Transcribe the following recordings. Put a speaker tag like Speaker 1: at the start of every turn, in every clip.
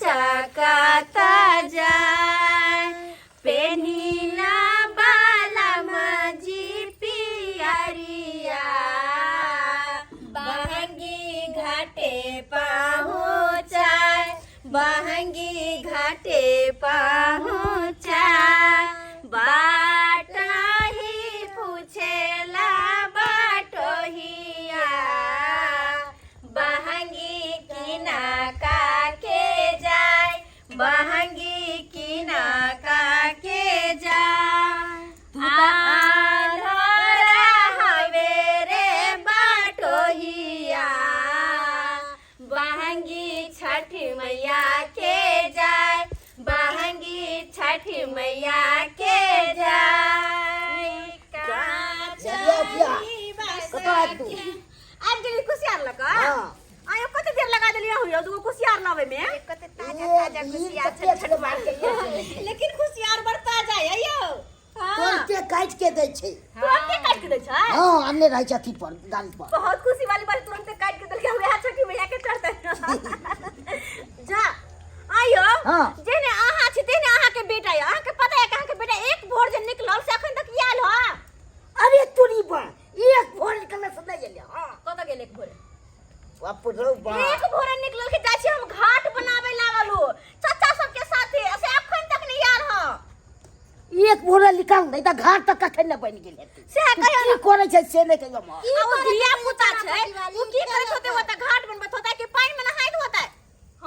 Speaker 1: छकाता जाए पेनिना बाला मजी पियरिया बहंगी घाटे पहुँचाए बहंगी घाटे पहुँचाए बाट ही पूछेला बाटोहिया बहंगी किना का के जाए बहंगी किना का के जाए आधरा हवे रे बाटोहिया बहंगी छठ मैया के जाए बहंगी छठ मैया के जाए आज जल्दी कुसियार लगा आयो कते देर लगा देलिया हो दो कुसियार लावे में कते ताजा ताजा कुसियार छट मार के लेकिन कुसियार बड़ ताजा है यो
Speaker 2: कोन के काट के दै छै
Speaker 1: कोन के काट के दै छै
Speaker 2: हां अन्ने रहै छै अथी पर गाड़ी पर
Speaker 1: बहुत खुशी वाली बात तुरंत काट के देलिया हुआ छठी मैया के चढ़ते जा आयो जेने आहा छी तेने आहा के बेटा है आहा के पता है कहां के बेटा एक भोर जे निकलल से अखन तक आयल हो
Speaker 2: अरे तोरी बा एक भोर निकलल से नहीं गेले हां
Speaker 1: कत गेल एक भोर
Speaker 2: बाप रे बा
Speaker 1: एक भोर निकलल के जाय छी हम घाट बनावे लागल हो चाचा सब के साथे से अखन तक नहीं आयल हो
Speaker 2: एक भोर निकाल नहीं त घाट तक कखन न बन गेले
Speaker 1: से कहियो
Speaker 2: की करे छै से नहीं कहियो मां
Speaker 1: ई तो धिया पुता छै उ की करत होते होता घाट बनबत होता कि पानी में नहाइत होता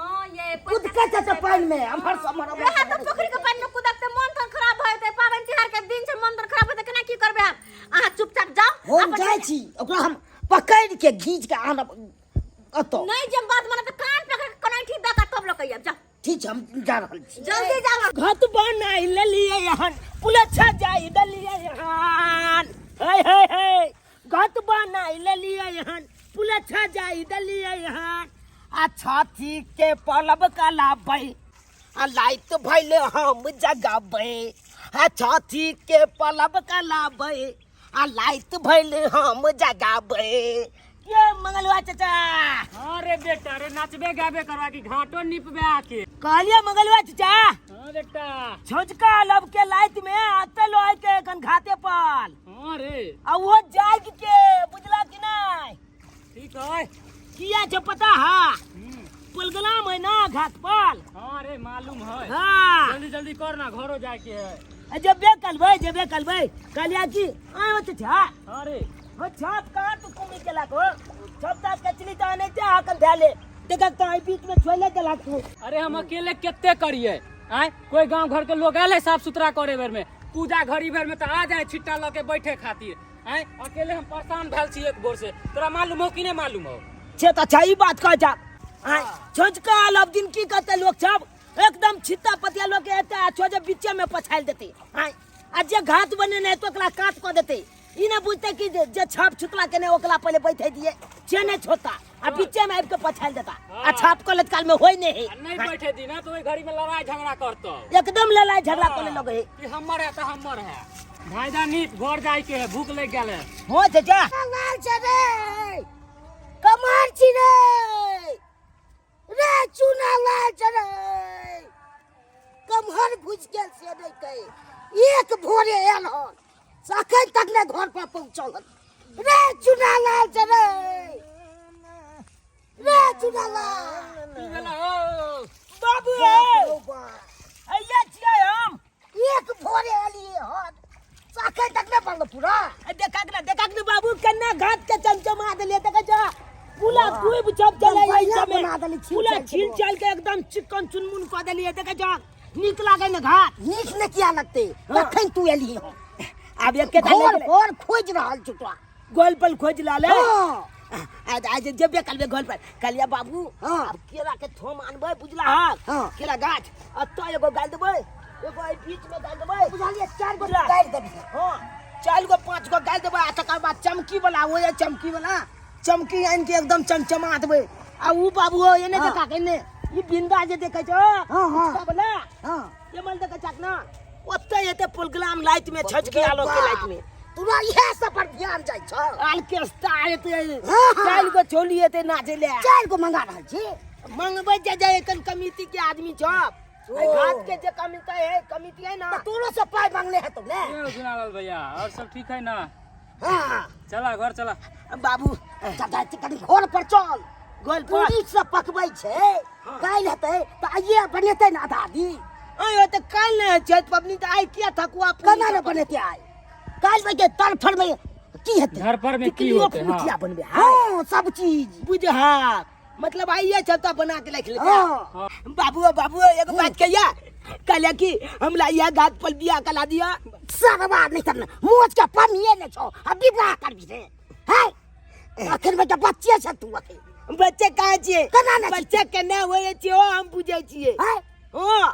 Speaker 1: हां ये
Speaker 2: कूद के त पानी में हमर समर
Speaker 1: रहा तो पोखरी के पानी में कूदक से मन तन खराब भ जेते पावन तिहार के दिन छै मन तन खराब होते केना की करबे हम आहा चुपचाप जाओ
Speaker 2: हम जाय छी ओकरा हम पकड़ के घीच के आनब अतो
Speaker 1: नहीं जब बात माने तो कान पकड़ के कनैठी दाता तब ल कहिया जा
Speaker 2: ठीक हम जा रहल छी
Speaker 1: जल्दी जाओ
Speaker 3: घाट बनाई लेलिए यहन पुलछा जाई दलिए यहन हे घाट बनाई लेलिए यहन पुलछा जाई दलिए यहन आ छाती के पलब कलाबै आ लाइट भइले हम जगाबै आ छाती के पलब कलाबै आ लाइट भइले हम जगाबै के मंगलवा चाचा
Speaker 4: अरे बेटा रे नाचबे गाबे करवा की घाटो निपबे आके
Speaker 3: कहलिए मंगलवा चाचा
Speaker 4: हां बेटा
Speaker 3: छोटका लब के लाइट में आते लो आइ के कन घाटे पर
Speaker 4: हां रे
Speaker 3: आ वो जाग के बुझला कि नहीं
Speaker 4: ठीक है
Speaker 3: किया छ पता है पुलगलाम है ना घाट पर
Speaker 4: हां रे मालूम है
Speaker 3: हां
Speaker 4: जल्दी जल्दी कर ना घरो जाके है
Speaker 3: जब कलबै कहलिया कि आयो चाचा
Speaker 4: हां रे
Speaker 3: वो छाप कहां तू कुमी केला को छाप ता कचली ता नहीं जा कन धाले देखा तो आई बीच में छोले देला तू
Speaker 4: अरे हम अकेले केते करिए आय कोई गांव घर के लोग आले साफ सुथरा करे बेर में पूजा घड़ी भर में तो आ जाए छिट्टा ल के बैठे खातिर आय अकेले हम परेशान भेल छी एक भोर से तोरा मालूम हो कि नहीं मालूम हो
Speaker 3: छे त अच्छा ई बात कह जा आय छोटका लब दिन की करते लोग सब एकदम छित्ता पतिया लोग के एते छोजे बीचे में पछाल देते आय आज जे घाट बने नहीं तो ओकरा काट क देते ई ना बुझते कि जे छाप छुतला के ने ओकला पहले बैठे दिए छे ने छोटा आ बीचे में आब के पछाल देता आ छाप कलत काल में होई नहीं
Speaker 4: नहीं बैठे दी ना तो ओई घड़ी में लड़ाई झगड़ा करतो
Speaker 3: एकदम लड़ाई झगड़ा करे लगे
Speaker 4: कि हमर है तो हमर है भाईदा नीत घर जाए के है भूख लग गेल है
Speaker 3: हो चाचा
Speaker 2: लाल चरे कमार छी रे रे चुना लाल चरे कमहर घुस गेल से नहीं कहे एक भोरे आयल हो सखन तक ने घर पर पहुंचल रे चुना लाल चरे रे चुना लाल
Speaker 3: बाबू आइया छियै हम
Speaker 2: एक भोरे आलिए हो सखन तक ने बनल पूरा
Speaker 3: देखा के बाबू कन्ना घाट के चमचमा देले देखा जा पूरा खूब चप चले आई समय पूरा छील छाल के एकदम चिकन चुनमुन क देलिए देखा जा नीक लागे न घाट
Speaker 2: नीक ने किया लगते कखन तू एली हो
Speaker 3: अब एक के
Speaker 2: और खोज रहल छुटवा
Speaker 3: गोल पल खोज लाले
Speaker 2: हां
Speaker 3: आज जब कलबे गोल पर कलिया बाबू अब केला के थोम आनबे बुझला हां केला गाछ आ तो एगो गाल देबे एगो आई बीच में गाल देबे
Speaker 2: बुझालिए 4 गो गाल देबी
Speaker 3: हां 4 गो 5 गो गाल देबे आ तकर बाद चमकी वाला हो या चमकी वाला चमकी आन के एकदम चमचमा देबे आ ऊ बाबू हो एने देखा के ने ई बिंदा जे देखे छो
Speaker 2: हां
Speaker 3: बोला
Speaker 2: हां
Speaker 3: ये मन देखे छक ना ओते एते पुलगलाम लाइट में छजकी आलो के लाइट में
Speaker 2: तोरा इहे सब पर ध्यान जाय छ
Speaker 3: ऑर्केस्ट्रा एते 4 गो छोली एते नाचे ले
Speaker 2: 4 गो मंगा रहल छी
Speaker 3: मंगबै जाए कन कमिटी के आदमी छप घाट के जे कमिटी है ना
Speaker 2: तोरो से पाई मांगले है तुमने।
Speaker 4: ये सुनालाल भैया और सब ठीक है ना?
Speaker 2: हां
Speaker 4: चला घर चला।
Speaker 3: बाबू
Speaker 2: दादा कनी घर पर चल।
Speaker 3: गोल पर
Speaker 2: पूरी से पकबै छै काल हेतै त आइए बनेतै ना दादी।
Speaker 3: आयो त काल न चैत पबनी त आई किया थकुआ
Speaker 2: कना न बनेतै आइ काल में के तरफर में की हेतै
Speaker 4: घर पर में की होते हैं?
Speaker 2: पुटिया बनबे हां सब चीज
Speaker 3: बुझ हाँ मतलब आइए चलता बना के रख लेते
Speaker 2: हां।
Speaker 3: बाबू एगो बात कहिया कहले कि हमरा यह घाट पर बियाह करा दिया।
Speaker 2: सरवा नहीं करना मोच का पनिए ने छो अभी बियाह करबी रे है आखिर में तो बच्चे छ तू अखिर
Speaker 3: बच्चे कहाँ छिए
Speaker 2: केना नै
Speaker 3: बच्चे केना होए छिए ओ हम बुझै छिए।
Speaker 2: है
Speaker 3: हां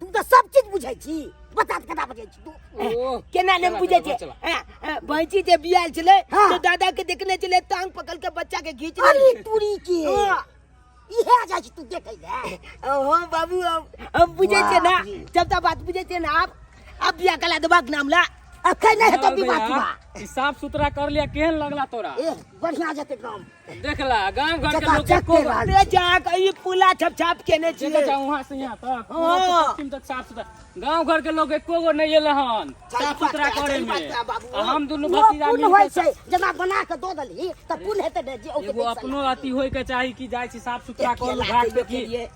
Speaker 2: तू तो सब चीज बुझै छी बता केना बुझै छी तू।
Speaker 4: ओ,
Speaker 3: केना ने
Speaker 4: चला,
Speaker 3: बुझे
Speaker 4: चला,
Speaker 3: छे
Speaker 4: चला।
Speaker 3: भैंसी जे बियाह चले
Speaker 2: हाँ।
Speaker 3: तो दादा के देखने चले टांग पकड़ के बच्चा के खींच
Speaker 2: अरे
Speaker 3: ले।
Speaker 2: तुरी के
Speaker 3: हाँ।
Speaker 2: इहे आ जाइ छी तू देखै ले।
Speaker 3: हाँ बाबू हम बुझे छे ना
Speaker 2: वाह रे।
Speaker 3: जब तक बात बुझे छे ना आप बियाह कला दबाक नाम ला
Speaker 2: अखै नहीं हेतै
Speaker 4: सुनालाल
Speaker 2: विवाह
Speaker 4: भैया,
Speaker 2: तिवाह।
Speaker 4: ई साफ सुथरा कर लिया केहन लगला तोरा?
Speaker 2: ए बढ़िया जते काम
Speaker 4: देखला गांव घर के
Speaker 2: चका
Speaker 4: लोग के
Speaker 2: चक
Speaker 4: को
Speaker 2: के राज।
Speaker 3: रे जा कई पुला छप छाप केने
Speaker 4: चले
Speaker 3: छिए।
Speaker 4: जाओ वहां से यहाँ तक
Speaker 3: हाँ।
Speaker 4: पूरा से पश्चिम तक साफ सुथरा। गांव घर के लोग एको गो नहीं एले हन साफ सुथरा करे में। आ हम दुनु
Speaker 2: वो
Speaker 4: भतीजा
Speaker 2: पुण्य
Speaker 4: मिल
Speaker 2: होइ
Speaker 4: के
Speaker 2: छै जना बना के दो दली त पुण्य हेतै ने जे ओके
Speaker 4: एगो अपनो अति होय के चाही कि जाय छी साफ सुथरा कर लू घाट पे की।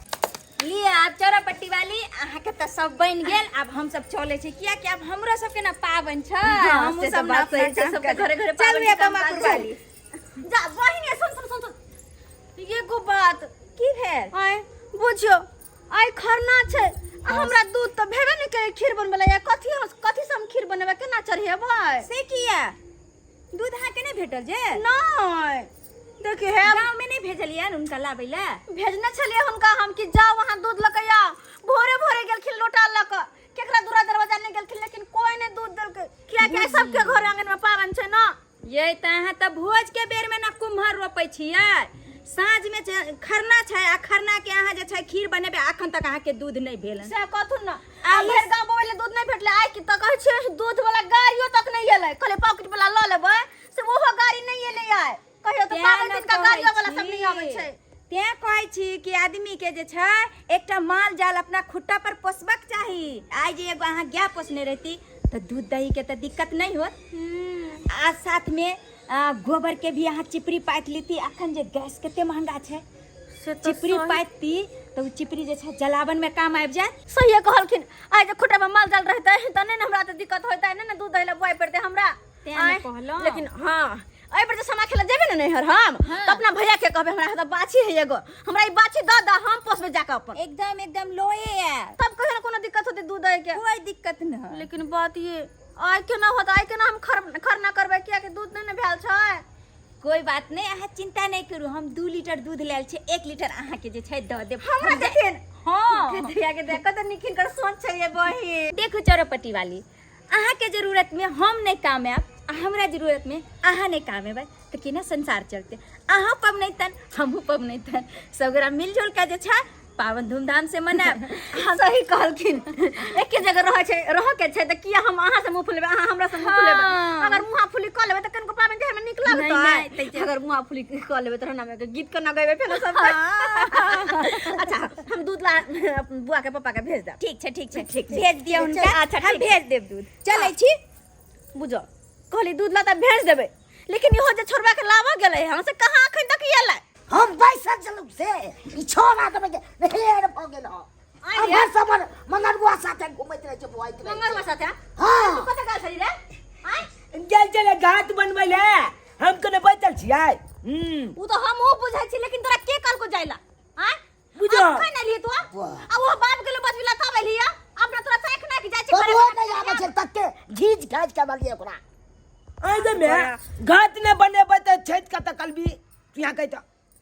Speaker 1: लिए आप चौरापट्टी वाली अहाँ के त सब बन गेल। अब हम सब चले छी किया कि अब हमरो सब के ना पावन छ हम सब ना सब के घरे घरे
Speaker 5: चल रे
Speaker 1: पावन
Speaker 5: तमाकुर
Speaker 1: वाली
Speaker 5: वाली।
Speaker 1: जा बहिनी सुन ये गो बात
Speaker 5: की भेल
Speaker 1: आय बुझियो आय खरना छै हमरा दूध त भेबे नै करे खीर बनबेला या कथी से हम खीर बनेबे केना चढ़ेबै
Speaker 5: से किया दूध अहाँ के नहीं भेटल जे
Speaker 1: नै देखिए है
Speaker 5: गांव में नहीं भेजलिए उनका लाबै ला
Speaker 1: भेजने छलिए हुनका हम कि जाओ वहां दूध लके आ भोरे भोरे गेलखिन लोटा लक केकरा दूरा दरवाजा नहीं गेलखिन लेकिन कोई ने दूध देलकै किया कि सबके घर आंगन में पावन छै ना।
Speaker 5: ये त अहाँ त भोज के बेर में ना कुम्हर रोपै छियै साँझ में खरना छै आ खरना के अहाँ जे छै खीर बनेबे अखन तक अहाँ के दूध नहीं भेल
Speaker 1: से कथु ना आ भर गांव बोले दूध नहीं भेटले आइ कि त कहै छै दूध वाला गाड़ियो तक नहीं एलै कहले पॉकेट वाला ल लेबै से ओहो गाड़ी नहीं एलै आइ कहियो त पावन दिन का गाड़ियो वाला सब नहीं आबै छै।
Speaker 5: ते कहै छी कि आदमी के जे छै एकटा माल जाल अपना खुट्टा पर पोसबक चाही। आइ जे एगो अहाँ गाय पोसने रहती तो दूध दही के तो दिक्कत नहीं होत आ साथ में गोबर के भी अहाँ चिपरी पाइत लेती। अखन जे गैस कते महंगा छै चिपरी पाइती तो उ चिपरी जे छै जलावन में काम आबि जाए।
Speaker 1: सही कहलखिन आइ जे खुटा में माल जाल रहतै त नै हमरा त दिक्कत होतै नै दूध दही ला बुआइ पड़तै हमरा
Speaker 5: तें ने कहलौं।
Speaker 1: लेकिन हां एहि पर जे समा खेला जेबे न नैहर हम त अपना भैया के कहबे हमरा त बाछी है एगो हमरा ई बाछी द द हम पोसबे जाके अपन
Speaker 5: एकदम लोए है
Speaker 1: तब कहियो न कोनो दिक्कत होतै दूध दही के
Speaker 5: कोई दिक्कत न
Speaker 1: लेकिन बात ये आइ केना होत आइ केना हम खरना करबै किया कि दूध नै भेल छै।
Speaker 5: कोई बात नहीं अहाँ चिंता नहीं करू हम 2 लीटर दूध लेल छै 1 लीटर अहाँ के जे छै द देब
Speaker 1: हमरा देखिन
Speaker 5: हां
Speaker 1: भैया के देख त निखिन कर सोच छै ये बहिन
Speaker 5: देखो चौरापट्टी वाली अहाँ के जरूरत में हम नहीं काम आब हमरा जरूरत में अहाँ नहीं काम आबै तो केना संसार चलते। अहाँ पबनैतन हमहू पबनैतन सबगोरा मिलजुल के जे छै पावन धूमधाम से मनाब।
Speaker 1: सही कहलखिन एके जगह रह के छै त किया हम अहाँ से मुंह फुलेबे अहाँ हमरा से मुंह फुलेबे अगर मुंह फुली क लेबे त कनको पावन देह में निक
Speaker 5: नहीं,
Speaker 1: लगतै अगर मुंह फुली क लेबे त नाम के गीत केना गइबे फेर सब। अच्छा हम दूध ला बुआ के पापा के भेज द
Speaker 5: ठीक छै भेज दिया उनका
Speaker 1: अच्छा,
Speaker 5: हम
Speaker 1: ठीक है।
Speaker 5: भेज देब दूध चलै छी
Speaker 1: बुझो कहली दूध ला त भेज देबे लेकिन इहो जे छोड़बा के लावा गेलै हम से कहां अखन तक एलै
Speaker 2: हम बैसल चलू से ई छोरा देबे के हेर भ गेल हो हमर समर मंगरवा साथे घुमैत रहे छै बुआइत रहे
Speaker 1: मंगरवा साथे
Speaker 2: हां
Speaker 1: तू कत गाल छली रे आय
Speaker 3: गेल चले घाट बनबै ले हम कने बैठल छियै।
Speaker 1: उ तो हम हो बुझाइ छी लेकिन तोरा के कल को जाइला आय
Speaker 3: बुझो।
Speaker 1: कहीं नहीं लिए तू आ वो बाप के लो बतविला तब लिया अपना तोरा साइक ना कि जाय छी
Speaker 2: तो वो नहीं आबै छै तक के घीच घाच के बलिए ओकरा
Speaker 3: आइ दे में घाट ने बनेबै त छैत का त कलबी यहाँ कहै त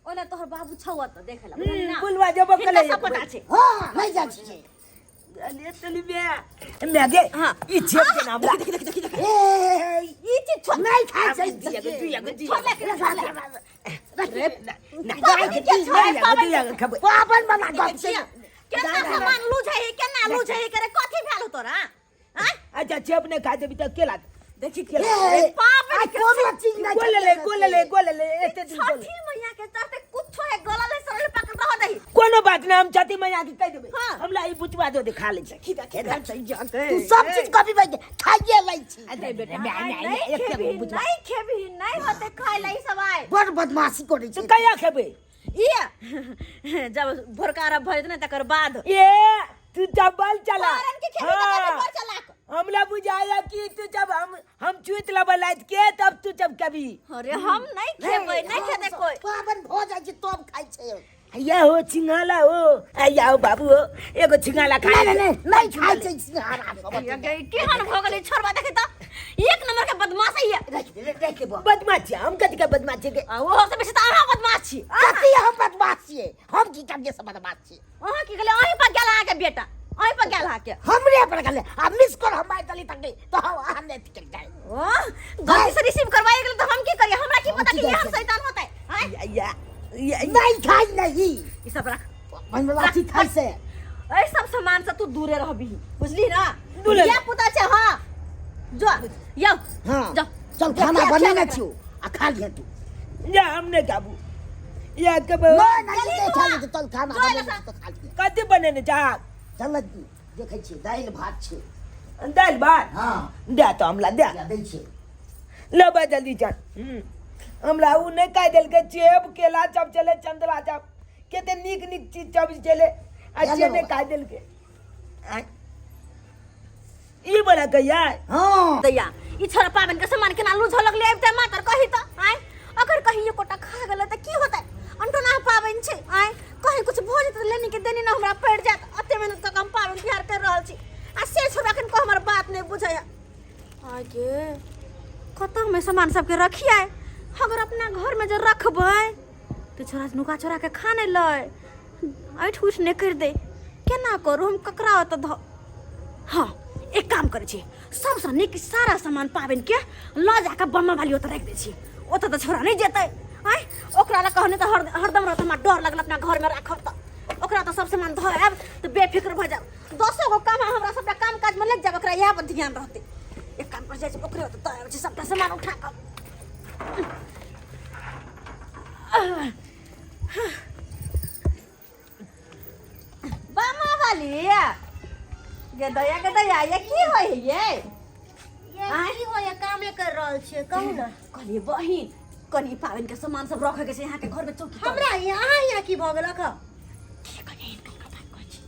Speaker 1: ओला तोहर बाबू छौआ त देखेला बुझली ना
Speaker 3: पुलवा जब कले
Speaker 1: सब पता छै
Speaker 2: हां नहीं जाइ छै
Speaker 3: अले चली मैं गे
Speaker 1: हाँ।
Speaker 3: ई छेप के नाम ला
Speaker 2: ए ई चीज छोड़ नहीं खाइ छै
Speaker 1: छोड़ ले के छोड़ ले
Speaker 2: पावन बना गप छै
Speaker 1: केना सामान लू छै केना लू छै करे कथि भेल तोरा आय
Speaker 3: अच्छा छेप ने खा देबी त के लाग देखी के
Speaker 2: ए
Speaker 1: पावन
Speaker 2: आ कोनो चीज नहीं
Speaker 3: गोले ले एते दिन
Speaker 1: छठी मैया के चलते कुछ है गला ले सरल पकड़ कह दही
Speaker 3: कोनो बात ना हम छती में आके कह देबे
Speaker 1: हाँ।
Speaker 3: हमरा ई बुचवा दो दे खा ले छै खीदा खेदा सही जाके
Speaker 2: तू सब चीज कभी भाई खाइए लै छी
Speaker 3: अरे बेटा
Speaker 1: नहीं खेबी नहीं खेबी नहीं होते खाए लाई सब आए
Speaker 2: बड़ बदमाशी करे
Speaker 3: तू
Speaker 2: छी
Speaker 3: कहिया खेबे
Speaker 1: ये जब भोरकारा भज ने तकर बाद
Speaker 3: ये तू चबल चला
Speaker 1: कारण के खेबी तकर बाद चला
Speaker 3: हमरा बुझाया कि तू जब हम चुत लबल लाइत के तब तू जब कभी
Speaker 1: अरे हम नहीं खेबै नहीं खेते कोई
Speaker 2: पावन भो जाइ छी तब खाइ छै
Speaker 3: या हो छिंगाला हो आया हो बाबू हो एगो छिंगाला खा
Speaker 2: नहीं खाइ छै सिंहारा सब
Speaker 1: केहन भ गेलै छोरबा देखि त एक नंबर के बदमाश है
Speaker 2: देख के
Speaker 3: बदमाशी हम कथी के बदमाशी के
Speaker 1: ओ से बेसी त अहाँ बदमाश छी
Speaker 2: कथी हम बदमाश छियै हम की करिए सब बदमाश छियै
Speaker 1: अहाँ की गेलै अहीं पर गेल अहाँके बेटा अहीं पर गेल अहाँके
Speaker 2: हमरे पर गले अब मिस कर हम बात तली तक तो हम ने टिक जाए
Speaker 1: ओ गलती से रिसीव करवाए गेल त हम की करिए हमरा की पता कि ये हम शैतान होतै हैं
Speaker 3: या
Speaker 2: नहीं खाई नहीं
Speaker 1: ई सब रख
Speaker 2: बनला चीज खाई से
Speaker 1: ए सब सामान से तू दूरे रहबी बुझली ना
Speaker 3: दूरे
Speaker 1: ये पुता छै हां जो यो
Speaker 2: हां
Speaker 1: जा
Speaker 2: चल खाना बनेने छियो आ खा लिया तू
Speaker 3: या हमने गाबू या कब
Speaker 2: नहीं दे खा ले चल खाना बनेने तो खा लिया
Speaker 3: कथी बनेने जा
Speaker 2: चल देखे छी दाल भात छै
Speaker 3: दाल भात
Speaker 2: हां
Speaker 3: दे तो हमला दे
Speaker 2: या दै छै
Speaker 3: लब जल्दी चल हमरा उ नहीं कह देल के सेब केला चप चले चंद्रा चप केते नीक नीक चीज चप चले अच्छे ने कह देल के ई बड़ा कहिया
Speaker 2: हां
Speaker 1: दैया ई छोरा पावन के सामान केना लूझ लगले आबते मातर कहि त आय अगर कहीं कोटा खा गेल त की होतै अंटोना पावन छै आय कहीं कुछ भो जेत लेनी के देनी ना हमरा पड़ जात अते मेहनत तक हम पावन बिहार कर रहल छी आ से छोरा कन को हमर बात नहीं बुझाया आगे कतौ में सामान सब के रखिए अगर अपना घर में जो रखबै तो छोरा नुका छोरा के खा नहीं लय ऐठ उठ नहीं कर दे केना करू हम ककरा त हाँ एक काम करे छी सबसे नीक सारा सामान पाबन के ल जाके बम्मा वाली ओत रख दे छी ओत त छोरा नहीं जेतै आय ओकरा ला कहने त हरदम रहत हमरा डर लगल अपना घर में राखब त ओकरा त सब सामान धरब त बेफिक्र भ जाब 200 गो काम हमरा सबटा काम काज में लग जाब ओकरा यहाँ पर ध्यान रहते एक काम कर जाय छी ओकरे त तय छी सबटा सामान उठा के बम्मा वाली गदया ये की होय ये
Speaker 5: की होय काम कर रहल छियै कहू ना
Speaker 1: कहलिए बहिन कनी पावन के सामान सब रखे के छै यहाँ के घर में चौकी पर।
Speaker 5: हमरा यहाँ की भ गेल ख
Speaker 1: ठीक है इनका बात कहै छी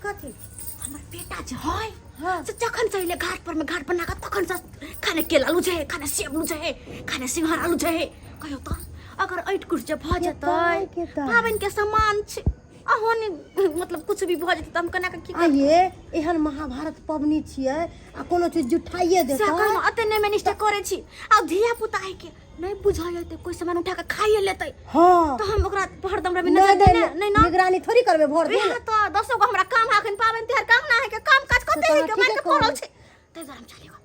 Speaker 5: कथी
Speaker 1: हमर बेटा जे है
Speaker 5: हाँ।
Speaker 1: से जखन से अइले घाट पर में घाट बना के तखन से खाने केला लू छै खाने सेब लू छै खाने सिंघारा लू छै कहियो त अगर ऐट कुछ जे भ जतै पावन के सामान छै अहोनी मतलब कुछ भी भ जतै त हम कना के की करब
Speaker 5: आइए एहन महाभारत पबनी छियै आ कोनो चीज जुठाइए
Speaker 1: से
Speaker 5: देतै
Speaker 1: हम अते नहीं मिनिस्टर करे छी आ धिया पुता है के नहीं बुझाय ते कोई सामान उठा के खाइए लेतै
Speaker 5: हाँ
Speaker 1: तो हम ओकरा हरदम रवि
Speaker 5: नहीं
Speaker 1: नजर
Speaker 5: नहीं
Speaker 1: नहीं ना
Speaker 5: निगरानी थोड़ी करबे भोर दिन
Speaker 1: वेह तो 10 गो हमरा काम हाखन पावन तिहार काम ना है के काम काज करते है के मैं के पड़ल छै तै गरम चलेगा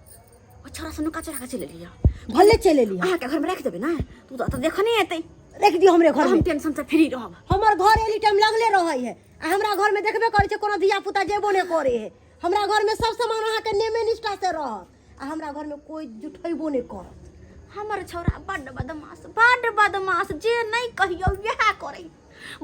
Speaker 1: ओ छोरा सनु का चरा के चले लिया
Speaker 5: भले चले लिया
Speaker 1: अहाँ के घर में रख देबे ना तू तो देखने एतै
Speaker 5: रख दियो हमरे घर
Speaker 1: हम
Speaker 5: में
Speaker 1: टेंशन से फ्री रहब
Speaker 5: हमर घर एली टाइम लगले रहै है आ हमरा घर में देखबे करै छै कोनो धिया पुता जेबो ने करे है हमरा घर में सब सामान अहाँ के नेमे निष्ठा से रहत आ हमरा घर में कोई जुठैबो ने करत
Speaker 1: हमर छोरा बड़ बदमाश जे नहीं कहियो यह करे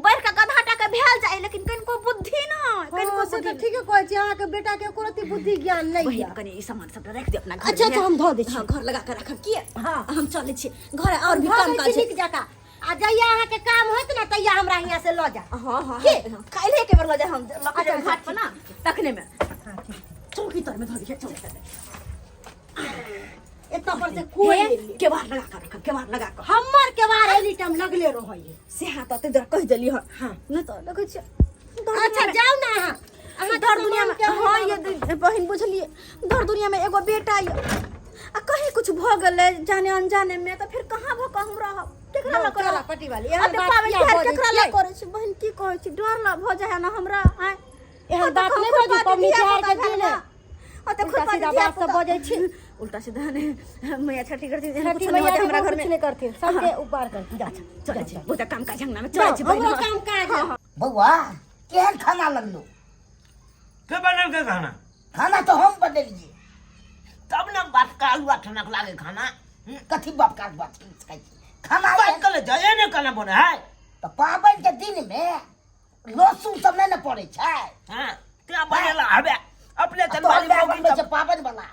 Speaker 1: बैठ के गधाटा के भेल जाए लेकिन कनको बुद्धि ना कनको
Speaker 5: से
Speaker 1: बुद्धि
Speaker 5: त ठीके कहै छी अहाँ के बेटा के कोनोती बुद्धि ज्ञान नहीं
Speaker 1: बहिन
Speaker 5: है
Speaker 1: कनी ई सामान सब रख दे अपना घर
Speaker 5: अच्छा अच्छा हम धो दै छी
Speaker 1: हाँ, घर लगा के रखब की
Speaker 5: हाँ।
Speaker 1: हम चले छी घर और भी काम काज
Speaker 5: नीक जका आ जइया अहाँ के काम होत ना तइया हमरा हियां से ल जा
Speaker 1: हां हां
Speaker 5: की?
Speaker 1: काल्हे के बार ल जा हम लगा
Speaker 5: अच्छा,
Speaker 1: घाट पर ना तखने में चौकी तर में धर के चल
Speaker 5: एत पर से कोई
Speaker 1: के बार लगा के रखब के बार लगा के
Speaker 5: हमर के बार एली टाइम लगले रहै है
Speaker 1: से हाथ ते जरा कह देली हां न तो लगै छै
Speaker 5: अच्छा जाओ ना अहाँ
Speaker 1: धर दुनिया में हां ये बहिन बुझलिए धर दुनिया में एगो बेटा ये आ कहीं कुछ भ गेलै जाने अनजाने में तो फिर कहां भ के हम रहब केकरा ला
Speaker 5: चला
Speaker 1: करब
Speaker 5: पट्टी वाली
Speaker 1: अबे पावन तिहार केकरा ला करे छी बहिन की कहै छी डर ला भ जाय ना हमरा आय
Speaker 5: एहन बात नहीं बजू पबनी तिहार के दिन
Speaker 1: अते
Speaker 5: उल्टा
Speaker 1: खुद
Speaker 5: सीधा बात सब बजै छी
Speaker 1: उल्टा सीधा ने मैया छठी करती
Speaker 5: छठी मैया हमरा घर में कुछ नहीं करती सबके ऊपर करती जा
Speaker 1: चले छी बहुत काम काज हंगना में चले छी
Speaker 5: हमरो काम काज
Speaker 2: बउआ केहन खाना लगलो
Speaker 3: के बनल के खाना
Speaker 2: खाना तो हम बनेलिए
Speaker 3: तब ना बात का आलू ठनक लागे खाना
Speaker 2: कथी बाप का बात खाई खाना
Speaker 3: बात कले जाए ने खाना बने है
Speaker 2: तो पाबनि के दिन में लहसुन सब नहीं न पड़े छै।
Speaker 3: हां त्या बनेला हबे अपने
Speaker 2: तनबाली
Speaker 3: तनबाली मौगी
Speaker 2: सब पाबनि वाला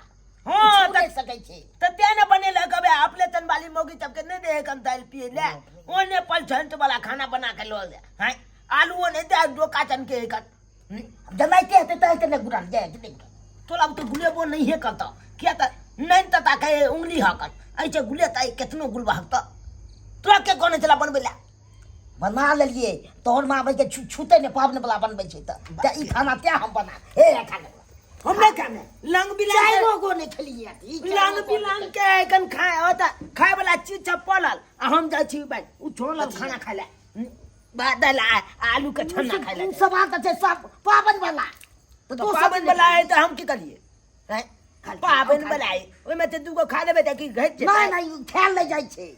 Speaker 3: हां
Speaker 2: नहीं सकै छै
Speaker 3: त त्या न बनेला कबे अपने तनबाली मौगी सबके नहीं दे कम दाल पिए ले ओने पलछंट वाला खाना बना के लो दे हैं आलू ने दे दो काचन के एक
Speaker 2: जमाइते हेतै त एते गुरान जाय देख
Speaker 3: तोला तो गुलेबो नहीं है करता क्या त नहीं तता के उंगली हकत ऐसे गुले ताई कितनो गुलबा हकता तोरा के कोने चला बनबेला
Speaker 2: बना लेलिए तोहर माँ के छूते ने पाबनि वाला बनबै छै त ई खाना त्या हम बना हे खाना
Speaker 3: हम नहीं खाने लंग बिलांग
Speaker 2: चाय लोगो नहीं खेलिए
Speaker 3: लंग बिलांग के कन खाए होता खाए वाला चीज सब पलल आ हम जा छी भाई उ छोड़ल खाना खाए ले बादल आलू के छन्ना खाए ले
Speaker 2: सब बात छै सब पाबनि वाला
Speaker 3: तो पाबन बनाए तो हम की करिए हैं पाबन बनाए ओइ में ते दूगो खा लेबे त की घट जेतै
Speaker 2: नहीं नहीं खेल ले जाय छै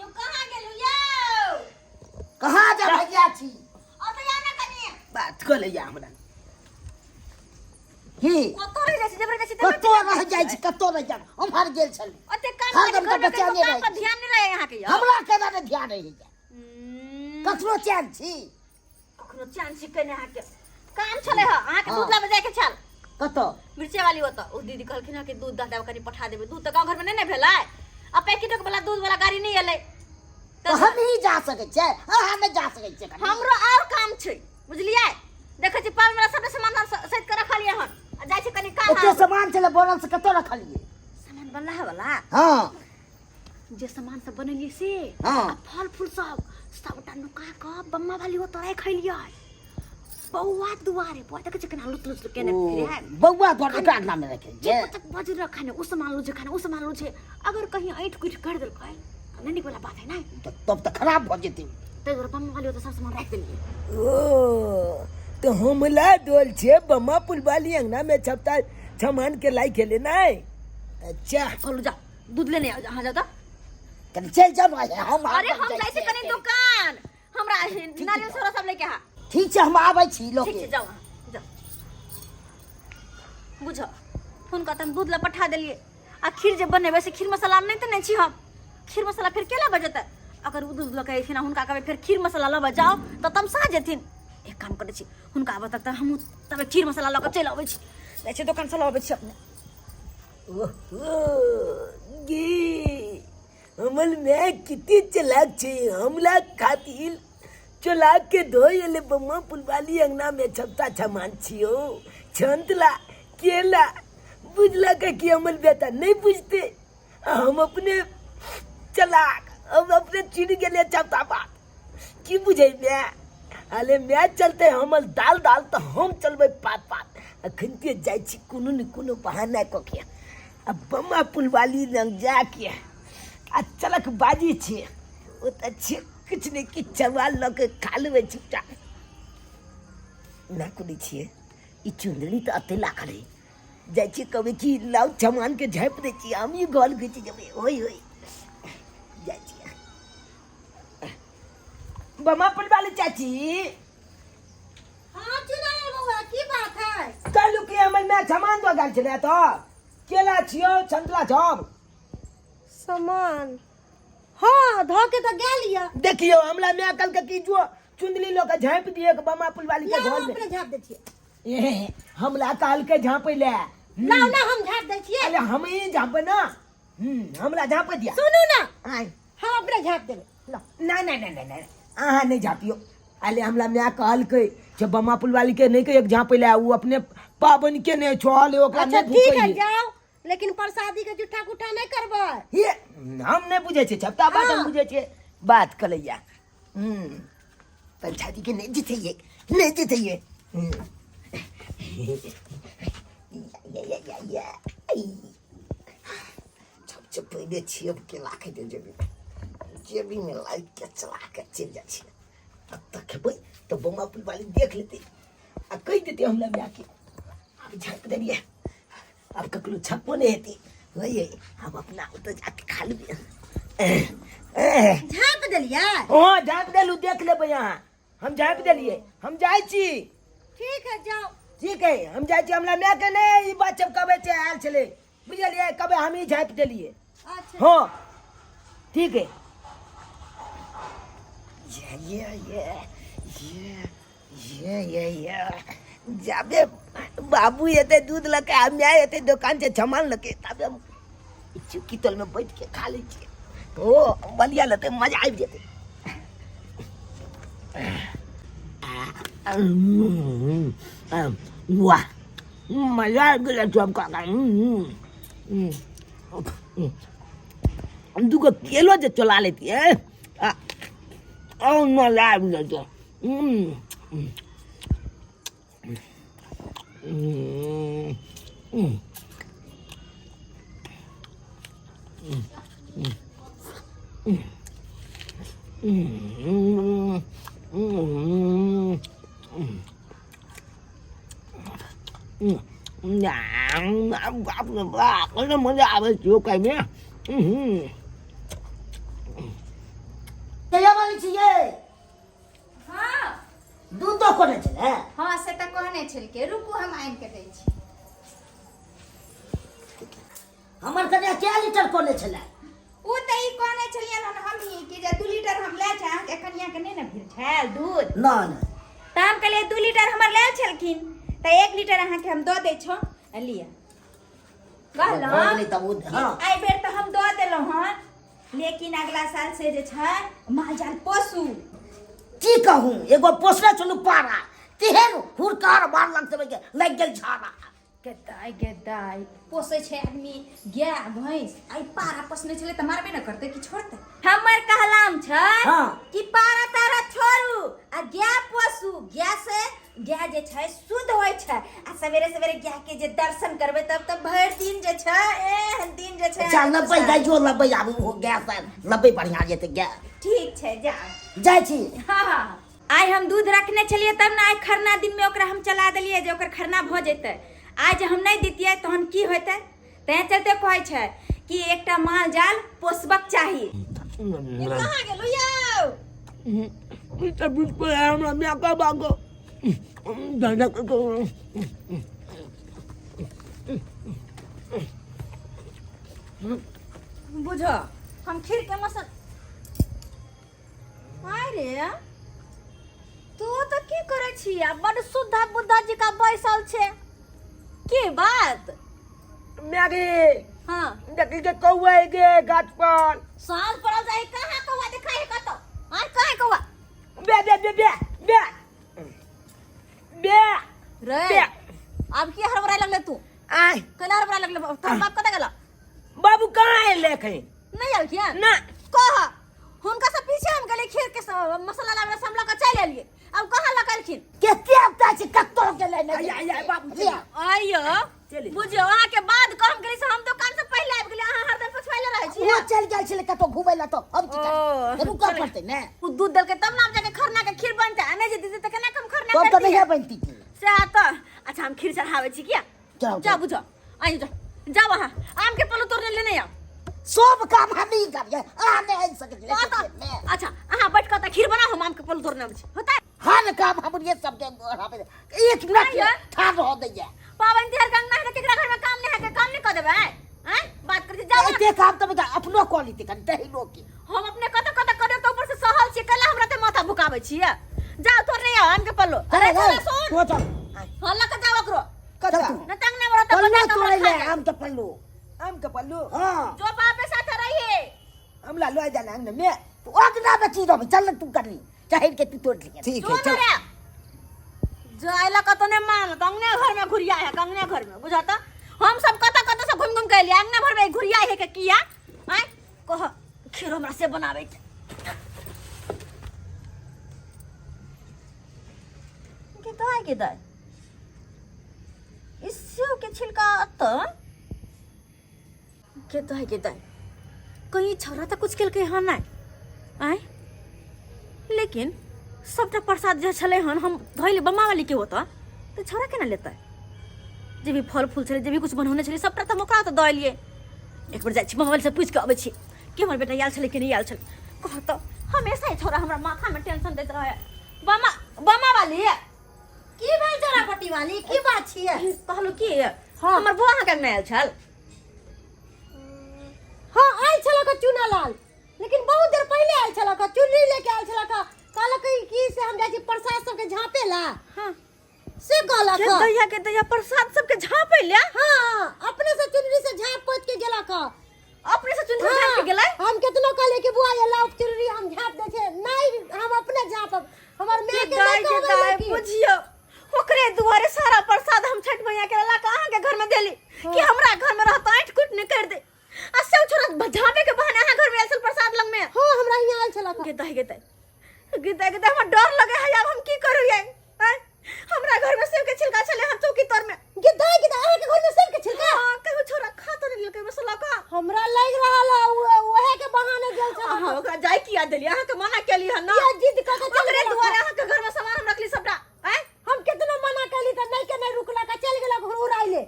Speaker 1: यो कहाँ गेलु यो
Speaker 2: कहाँ जा भैया छी
Speaker 1: अत या न कनी
Speaker 3: बात कर ले जा हमरा
Speaker 2: की
Speaker 1: कतो रह जाय छै जबरे जाय छै
Speaker 2: कतो रह जाय छी कतो रह जा हम हार गेल छली
Speaker 1: अते काम
Speaker 2: हर
Speaker 1: करे
Speaker 2: दम
Speaker 1: घर में
Speaker 2: बच्चा
Speaker 1: काम
Speaker 2: नहीं रहे
Speaker 1: पर ध्यान नहीं रहे यहाँ के यो
Speaker 2: हमरा केना ने ध्यान रही जा कतरो चैन छी
Speaker 1: अखनो चांस कने यहाँ के काम चले ह अहाँ के दूध लाबे जाय के छल
Speaker 2: कतो
Speaker 1: मिर्चे वाली होता उ दीदी कहलखिन कि दूध दहदा कनी पठा देबे दूध त गांव घर में नहीं भेलै आ पैकेट वाला दूध वाला गाड़ी नहीं एलै
Speaker 2: तो हम ही जा सके छै हम नहीं जा सके छै
Speaker 1: हमरो और काम छै बुझलियै देखे छी पाल वाला सब सामान सहित के रखलिए हन आ जाय छै कनी काम
Speaker 2: ओते सामान चले बनल से कतो रखलिए
Speaker 1: सामान बनला है वाला
Speaker 2: हां
Speaker 1: जे सामान सब बनेलिए से
Speaker 2: हां
Speaker 1: आ फल फूल सबटा नुका के बम्मा वाली हो तोरा खैलिए बौआ दुआरे पर देखे छी कना लुत लुत केने फिरे है
Speaker 2: बौआ द्वार एकरा नाम में रखे
Speaker 1: जे तक बजर खाने उस सामान लो जे खाने उस सामान लो छे अगर कहीं ऐठ कुछ कर देल kai नहीं वाला बात है ना
Speaker 2: तब तो खराब हो जेतै
Speaker 1: तो बम्मा वाली हो तो सब सामान रख देलिए
Speaker 3: ओ तो हमला डोल छे बम्मा पुल वाली अंगना में छपता सामान के लाई खेले नहीं अच्छा
Speaker 1: चलो जा दूध लेने आ जहां जाता
Speaker 2: कनी चल जा भाई हम
Speaker 1: अरे हम जाय से कनी दुकान हमरा नारियल छोरा सब लेके आ
Speaker 2: ठीक छै हम आबै छी लोग
Speaker 1: ठीक छै जाओ जाओ बुझो हुनका तम दूध ला पठा देलिए आ खीर जे बनेबे से खीर मसाला नहीं त नहीं छी हम खीर मसाला फिर केला बजता अगर उ दूध लके एथिन हुनका कहबे फिर खीर मसाला ल बजाओ त तम सा जेथिन एक काम करे छी हुनका आबे तक त हम तबे खीर मसाला ल के चल आबै छी ले छी दुकान से ल आबै छी अपने
Speaker 3: गे हमल में कितनी चलाक छे हमला खातिर चला के धोयले बम्मा पुलवाली अंगना में छपता छमान छियो छंतला केला बुझला के कि हमल बेटा नहीं बुझते हम अपने चलाक हम अपने चिड़ गेले छपता बात की बुझे मैं अले मैं चलते हमल दाल दाल तो हम चलबे पात पात अखन के जाय छी कोनो न कोनो बहाना क के अब बम्मा पुलवाली लंग जाके आ चलक बाजी छे ओ त छे कुछ नहीं कि चवाल लके खा लेबे चुपटा ना कुदी छिए ई चुंदड़ी त अते लाखले जाय छी कबे की लाउ सामान के झाप दे छी हम ई गल के छी जबे ओय ओय जाय छी बम्मा पुलवाली चाची
Speaker 2: हां चुना बउआ की बात है
Speaker 3: कहलू कि हमर में सामान दो गाल छले तो केला छियो संतरा छब
Speaker 2: सामान हाँ धो के तो गेलिया
Speaker 3: देखियो हमला में कल के की जो चुंदली लो के झाँप दिए के बम्मा पुलवाली के घर में
Speaker 2: अपने झाप दे छिए
Speaker 3: ए हमला काल के झाँपे ले
Speaker 2: लाओ ना हम झाप दे छिए
Speaker 3: अरे हम ही झाँपे ना हमला झाँप दिया
Speaker 2: सुनू ना
Speaker 3: आय
Speaker 2: हम अपने झाप देबे ला
Speaker 3: ना ना ना ना आहा नहीं झापियो अले हमला में कहल के जे बम्मा पुलवाली के नहीं के एक झाँपे ले वो अपने पाबन के ने छोले ओकरा
Speaker 2: अच्छा
Speaker 3: नहीं
Speaker 2: ठीक है
Speaker 3: फूके
Speaker 2: जाओ लेकिन प्रसादी के जुठा कुठा नहीं करबे
Speaker 3: ये हम नहीं बुझे छे छपता बात हम बुझे छे बात कलैया पंचायती के नहीं जीते ये या सब पहले छियब के लाखे दे जेबी में लाइट के चला के चल जा छी तब तक खेबै तो बम्मा पुलवाली देख लेते आ कह देते हमरा में आके अब झाँप देलिए अब ककलो छप्पो नहीं हेती वही हम अपना तो जाके खा लेबे
Speaker 2: झाप देलिया
Speaker 3: हाँ झाँप देलू देख लेबै यहाँ हम झाँप देलिए हम जाय छी
Speaker 2: ठीक है जाओ
Speaker 3: ठीक है हम जाय छी हमरा मैं के नहीं ई बात सब कबे से आयल छले बुझलिए कबे हम ही झाँप देलिए
Speaker 2: अच्छा
Speaker 3: हाँ ठीक है ये जाबे बाबू येते दूध लके हम येते दुकान से सामान लके तबे हम चुकी तल में बैठ के खा लीजिए ओ बलिया लते मजा आ जेते वाह मजा आ गया जब का हम दुगो केलो जे चला लेती है और मजा आ गया nó mới ra với chiều cây mía
Speaker 2: तेरा वाली चाहिए
Speaker 5: हाँ
Speaker 2: दूध तो कोने चले
Speaker 5: हाँ से तो कहने छल के रुकू हम आइन के दै छी
Speaker 2: हमर कने क्या लीटर कोने चले
Speaker 5: उ त ई कहने छलियन हम ही कि जे 2 लीटर हम ले जा के कनिया के नहीं ना भीड़ छैल दूध
Speaker 2: ना ना
Speaker 5: त हम कहलिए 2 लीटर हमर ले छलखिन त 1 लीटर अहाँ के हम दो दे छो लिया
Speaker 2: बोलली तब हां
Speaker 5: आई बेर त हम दो देलो हन लेकिन अगला साल से जे छै मालजाल पोसू
Speaker 2: की कहूं एगो पोसले चलू पारा तेहन हुरकार मार लग गेल झाड़ा
Speaker 5: गेदाई पोसे छै आदमी गाय भैंस आई पारा पोसने छले त मारबे न करते कि छोड़ते हमर कहलाम छै
Speaker 2: हाँ।
Speaker 5: कि पारा तारा छोड़ू आ गाय पोसू गाय से गाय जे छै शुद्ध होय छै आ सवेरे सवेरे गाय के जे दर्शन करबे तब त भर दिन जे छै एहन दिन जे छै
Speaker 2: चल लबै जाय जो लबै आबू हो गया सर लबै बढ़िया जेते गया
Speaker 5: ठीक छै जा
Speaker 2: जाय छी
Speaker 5: हां आइ हम दूध रखने छलिए तब ना आइ खरना दिन में ओकरा हम चला देलिए जे ओकर खरना भ जेतै आज हम नहीं दितियै तहन की होतै तै चलते कहै छै कि एकटा माल जाल पोसबक चाही कहां गेलु यौ
Speaker 3: तो बिल्कुल हमरा में का बागो दादा को
Speaker 1: बुझो हम खीर के मसल आय रे तू तो की करे छी आ बड़ सुधा बुद्धा जी का बैसल छे की बात
Speaker 3: मेरे
Speaker 1: हां
Speaker 3: देखी के कौआ के गाछ पर
Speaker 1: साल पर जाई कहां कौवा दिखाई कतो आय कहां कौवा
Speaker 3: बे बे बे बे बे बे
Speaker 1: रे अब की हरबराय लगले तू
Speaker 3: आय
Speaker 1: कला हरबराय लगले तोर बाप कत गेला
Speaker 3: बाबू कहाँ है लेखे
Speaker 1: नहीं आल किया
Speaker 3: ना
Speaker 1: कह हुनका से पीछे हम गेले खीर के मसाला लावे समला का चल एलिए अब कहां लकलखिन
Speaker 2: केते अपता छी कत्तो के लेने
Speaker 3: आय बाबू
Speaker 1: आइयो बुझियो अहाँ के बाद काम करी से हम दुकान से पहले आबि गेली अहाँ हरदम पछवाइले रहै छी
Speaker 2: वो चल गेल छले कतो घुमै ला तो अब की कर रुका पड़ते ने
Speaker 1: उ दूध दल के तब ना जाके खरना के खीर बनते आ नहीं जे दीदी त केना कम खरना
Speaker 2: तो
Speaker 1: करती
Speaker 2: नहीं
Speaker 1: है
Speaker 2: बनती थी
Speaker 1: से तो अच्छा हम खीर चढ़ावे छी क्या
Speaker 2: जाओ,
Speaker 1: जा
Speaker 2: जाओ।
Speaker 1: बुझो आई जा जा वहां आम के पल्लू तोड़ने लेने आ
Speaker 2: सब काम हम ही करिए आ नहीं सकते
Speaker 1: अच्छा अहाँ बैठ के खीर बना हम आम के पल्लू तोड़ने आबै छी होता है
Speaker 2: हर काम हम ये सब के एक मिनट ठाड़ रह दैया
Speaker 1: पावन तिहार गंगा है केकरा घर में काम नहीं है के काम नहीं कर देबे हैं बात करते जाओ
Speaker 2: एते काम तो अपनो क्वालिटी कर दही लोग के
Speaker 1: हम अपने कत करे तो ऊपर से सहल छी कला हमरा ते माथा भुकावे छिए जाओ तोड़ नहीं आ आम के पल्लू अरे चल सुन
Speaker 2: हो चल
Speaker 1: हल्ला का जाओ करो
Speaker 2: कदा
Speaker 1: न तंग नहीं बड़ा तो
Speaker 2: पल्लू
Speaker 1: बच्चा
Speaker 2: तोड़े ले
Speaker 1: का
Speaker 2: आम के पल्लू हां
Speaker 1: जो बाप के साथ रहिए
Speaker 2: हम ला लो जाना अंग में तो अगना बची दो चल तू कर ली चाहे के तू तोड़ लिया ठीक है चल
Speaker 1: जायला कतो ने मान कंगने घर में घुरिया है कंगने घर में बुझाता हम सब कत से घूम घूम के लिए अंगने भर में घुरिया है के किया आय कह खीर हमरा से बनावे के दाय के दाय इससे के छिलका त के दाय कहीं छोरा तो कुछ केलके हन नहीं आय लेकिन सबटा प्रसाद जे छले हन हम धइले बम्मा वाली के होता तो छोरा केना लेता जे भी फल फूल छले जे भी कुछ बनौने छले सबटा त मोकरा त दलिए एक बार जाय छी मम्मा से पूछ के आबै छी कि हमर बेटा याल छले कि नहीं याल छले कह तो हमेशा ही छोरा हमरा माथा में टेंशन देत रहे बम्मा वाली
Speaker 2: की भाई जरा पट्टी वाली की बात छिए
Speaker 1: कहलु की हमर बुआ के नहीं आयल छल
Speaker 2: हां आयल छला का चूना लाल लेकिन बहुत देर पहले आयल छला का चुन्नी लेके आयल छला का कहल की से हम जाई प्रसाद सब के झापे ला
Speaker 1: हां
Speaker 2: से कहला
Speaker 1: के दैया प्रसाद सबके झापे ले
Speaker 2: हां अपने से चुनरी से झाप पोत के गेला का
Speaker 1: अपने से चुनरी झाप के गेलै
Speaker 2: हम केतनो कहले कि बुआ ये लाउ चुनरी हम झाप दे छे नहीं हम अपने झापब हमर मां के नहीं कहबै
Speaker 1: बुझियो ओकरे दुआरे सारा प्रसाद हम छठ मैया के ला कहां के घर में देली कि हमरा घर में रहत ऐठ कुट न कर दे आ सब छोरा झापे के बहाने हां घर में आयल प्रसाद लंग में
Speaker 2: हां हमरा यहां आयल छला का
Speaker 1: गिदा हमरा डर लगे है अब हम की करू ये हमरा घर में सेब के छिलका चले हम चौकी तर में
Speaker 2: गिदा आके घर में सेब के छिलका
Speaker 1: हां कहू छोरा खा तो नहीं लेके मसाला का
Speaker 2: हमरा लग रहल ओहे के बहाने गेल छला
Speaker 1: हां ओकरा जाय किया देली अहाँ के मना केली है ना
Speaker 2: ये जिद क के
Speaker 1: ओकरे दुआरे अहाँ के घर में सामान हम रखली सबटा
Speaker 2: हम कितना मना कली त नहीं के नहीं रुकला का चल गेला घर उड़ाइले